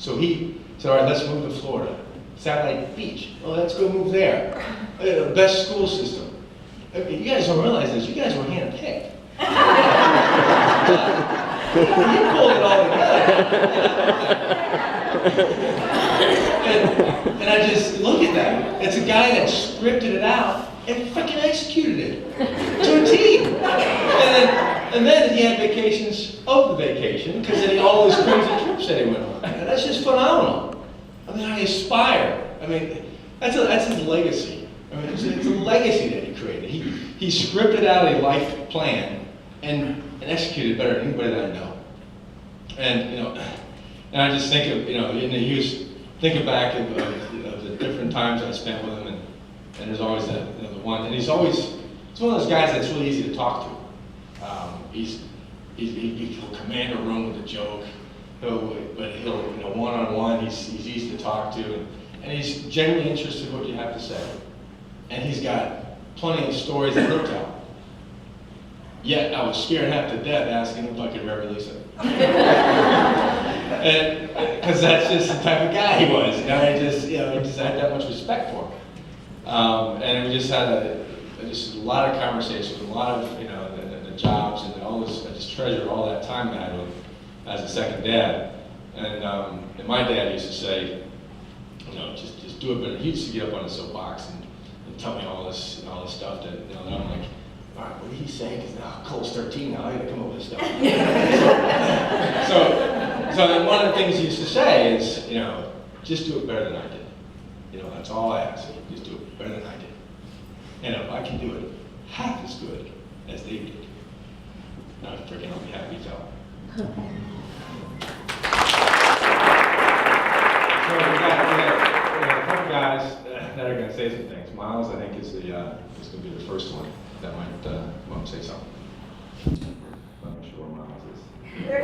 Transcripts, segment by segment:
So he said, all right, let's move to Florida. Satellite Beach. Oh, let's go move there. Best school system. Okay, you guys don't realize this. You guys were handpicked. You pulled it all together. And I just look at that. It's a guy that scripted it out and freaking executed it to a T. And then he had vacations of the vacation because then he had all these crazy trips that he went on. And that's just phenomenal. I mean, I aspire. I mean, that's his legacy. I mean, it's a legacy that he created. He scripted out a life plan and executed better than anybody that I know. And and I just think of thinking back of the different times I spent with him, and there's always that the one, and he's one of those guys that's really easy to talk to. He'll command a room with a joke. But he'll one-on-one, he's easy to talk to, and he's genuinely interested in what you have to say. And he's got plenty of stories that he'll tell. Yet I was scared half to death asking him if I could ever release it. And because that's just the type of guy he was. I just had that much respect for him. And we just had a lot of conversations, a lot of the jobs and all this. I just treasure all that time I had with him as a second dad. And my dad used to say, just do it better. He used to get up on his soapbox and tell me all this stuff that I'm like, all right, what did he say? Because Cole's 13 now, I got to come up with this stuff. So then one of the things he used to say is, just do it better than I did. That's all I ask. Just do it better than I did. And if I can do it half as good as they did, I'll be happy to tell. So we got a couple guys that are going to say some things. Miles, I think, is going to be the first one that might want to say something. I'm not sure where Miles is.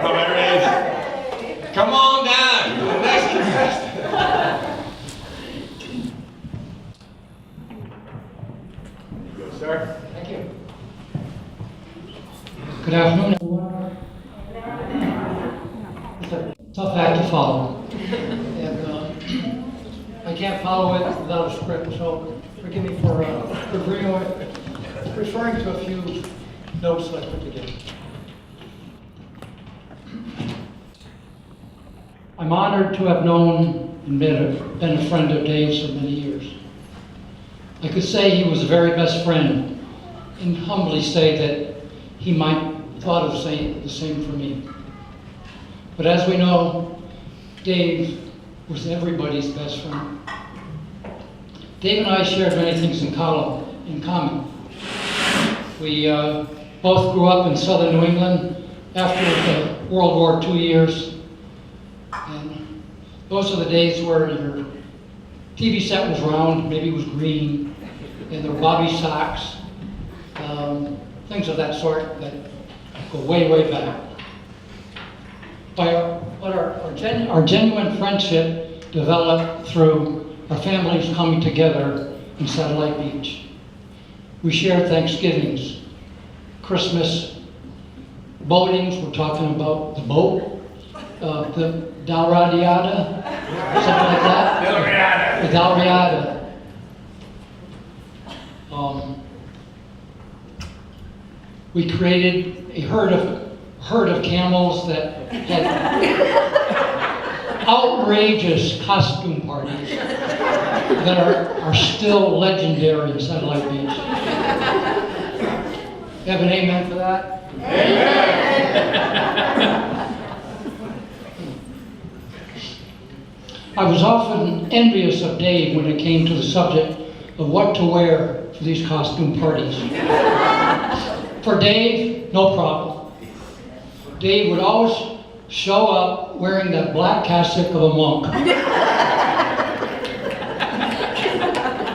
Oh, there he is. Come on down. You're the next contestant. There you go, sir. Thank you. Good afternoon, everyone. It's a tough act to follow. And I can't follow it without a script, so forgive me for referring to a few notes that I put together. I'm honored to have known and been a friend of Dave's for many years. I could say he was the very best friend, and humbly say that he might have thought of the same for me. But as we know, Dave was everybody's best friend. Dave and I shared many things in common. We both grew up in southern New England after the World War II years. And those are the days where your TV set was round, maybe it was green, and there were bobby socks, things of that sort that go way, way back. But our genuine friendship developed through our families coming together in Satellite Beach. We shared Thanksgivings, Christmas, boatings. We're talking about the boat, the Dalriada, something like that. The Dalriada. We created a herd of camels that had outrageous costume parties that are still legendary in Satellite Beach. You have an amen for that? I was often envious of Dave when it came to the subject of what to wear for these costume parties. For Dave, no problem. Dave would always show up wearing that black cassock of a monk.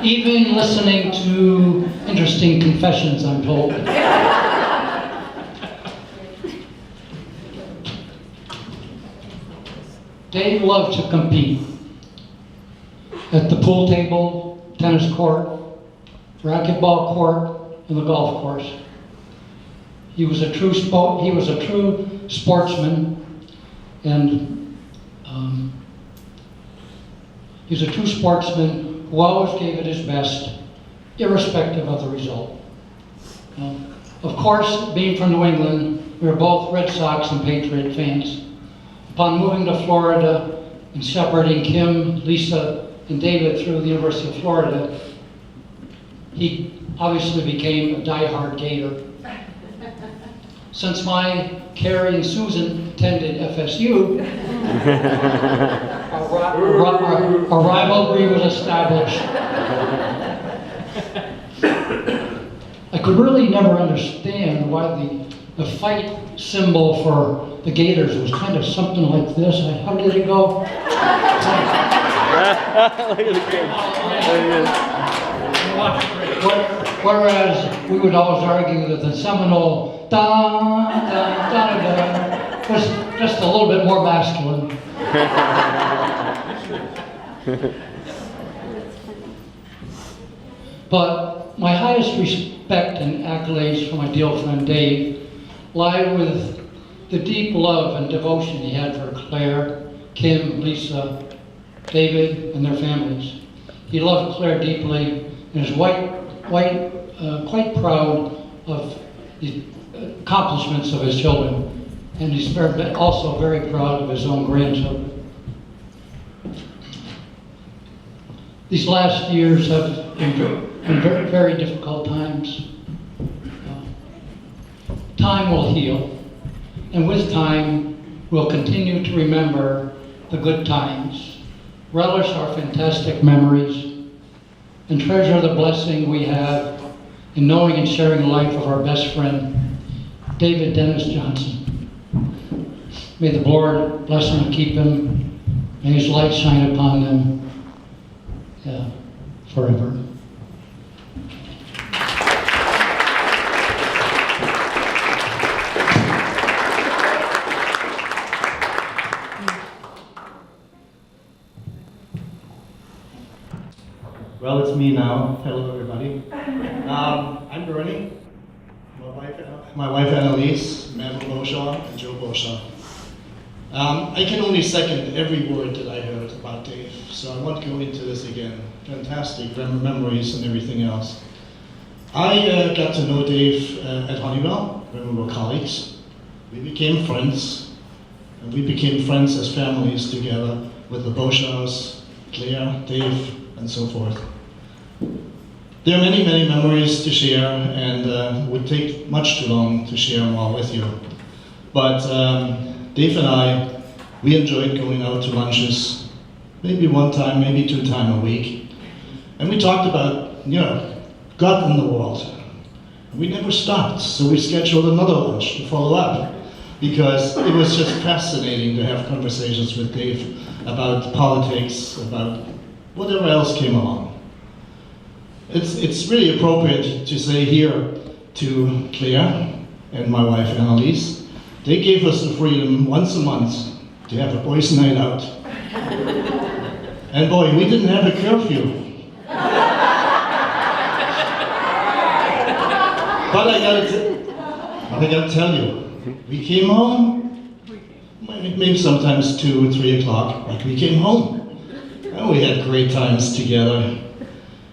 Even listening to interesting confessions, I'm told. Dave loved to compete. At the pool table, tennis court, racquetball court, and the golf course. He was a true sportsman, and He's a true sportsman who always gave it his best, irrespective of the result. Of course, being from New England, we were both Red Sox and Patriot fans. Upon moving to Florida and separating Kim, Lisa, and David through the University of Florida, he obviously became a diehard Gator. Since Carrie and Susan attended FSU, our rivalry was established. I could really never understand why the fight symbol for the Gators was kind of something like this. How did it go? Look at the kid. Whereas we would always argue that the Seminole da da da da was just a little bit more masculine. But my highest respect and accolades for my dear friend Dave lie with the deep love and devotion he had for Claire, Kim, Lisa, David, and their families. He loved Claire deeply and is quite proud of the accomplishments of his children, and he's also very proud of his own grandchildren. These last years have been very, very difficult times. Time will heal, and with time, we'll continue to remember the good times, relish our fantastic memories, and treasure the blessing we have in knowing and sharing the life of our best friend, David Dennis Johnson. May the Lord bless him and keep him. May his light shine upon them forever. Well, it's me now. Hello, everybody. I'm Bernie. My wife Annalise, Mabel Beauchamp, and Joe Beauchamp. I can only second every word that I heard about Dave, so I won't go into this again. Fantastic memories and everything else. I got to know Dave at Honeywell when we were colleagues. We became friends, and we became friends as families together with the Beauchamps, Claire, Dave, and so forth. There are many, many memories to share, and it would take much too long to share them all with you. But Dave and I, we enjoyed going out to lunches, maybe one time, maybe 2 times a week. And we talked about, God in the world. We never stopped, so we scheduled another lunch to follow up, because it was just fascinating to have conversations with Dave about politics, about whatever else came along. It's really appropriate to say here to Claire and my wife Annalise, they gave us the freedom once a month to have a boys' night out. And boy, we didn't have a curfew. But I gotta tell you, we came home, maybe sometimes 2 or 3 o'clock, but we came home. And we had great times together.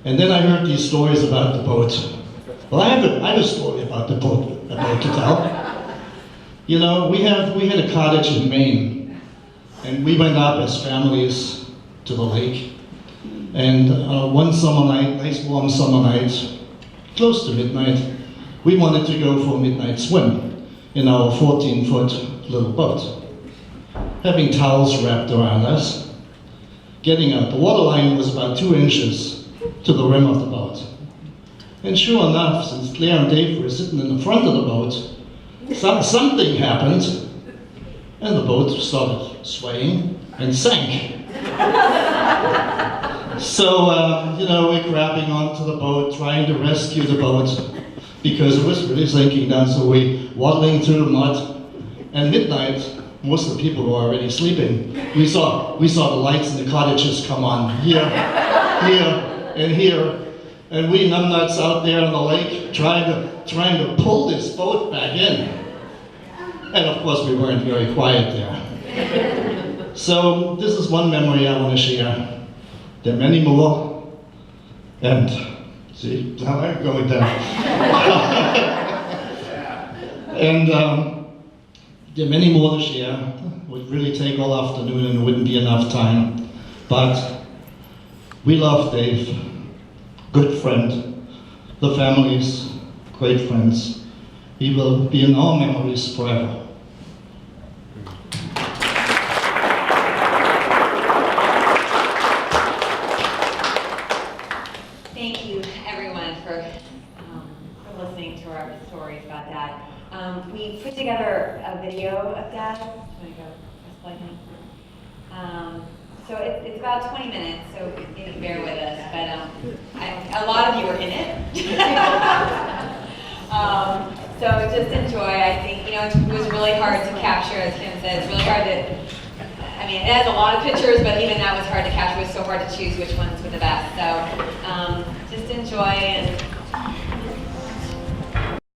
And then I heard these stories about the boat. Well, I have a story about the boat to tell. We had a cottage in Maine, and we went up as families to the lake. And one summer night, nice warm summer night, close to midnight, we wanted to go for a midnight swim in our 14-foot little boat. Having towels wrapped around us, getting out. The water line was about 2 inches to the rim of the boat. And sure enough, since Claire and Dave were sitting in the front of the boat, something happened, and the boat started swaying and sank. So, we're grabbing onto the boat, trying to rescue the boat, because it was really sinking down, so we're waddling through the mud. And midnight, most of the people were already sleeping. We saw the lights in the cottages come on, here, here, and here. And we numbnuts out there on the lake trying to pull this boat back in. And of course we weren't very quiet there. So this is one memory I want to share. There are many more. And see, now I'm going down. And there are many more to share. It would really take all afternoon and it wouldn't be enough time. But we love Dave, good friend. The families, great friends. He will be in our memories forever. Thank you, everyone, for listening to our stories about Dad. We put together a video of Dad. Do you want to go press play now? So it's about 20 minutes, so you know, bear with us. But a lot of you are in it. So just enjoy. I think, you know, it was really hard to capture, as Kim said. It's really hard to, I mean, it has a lot of pictures, but even that was hard to capture. It was so hard to choose which ones were the best. So just enjoy and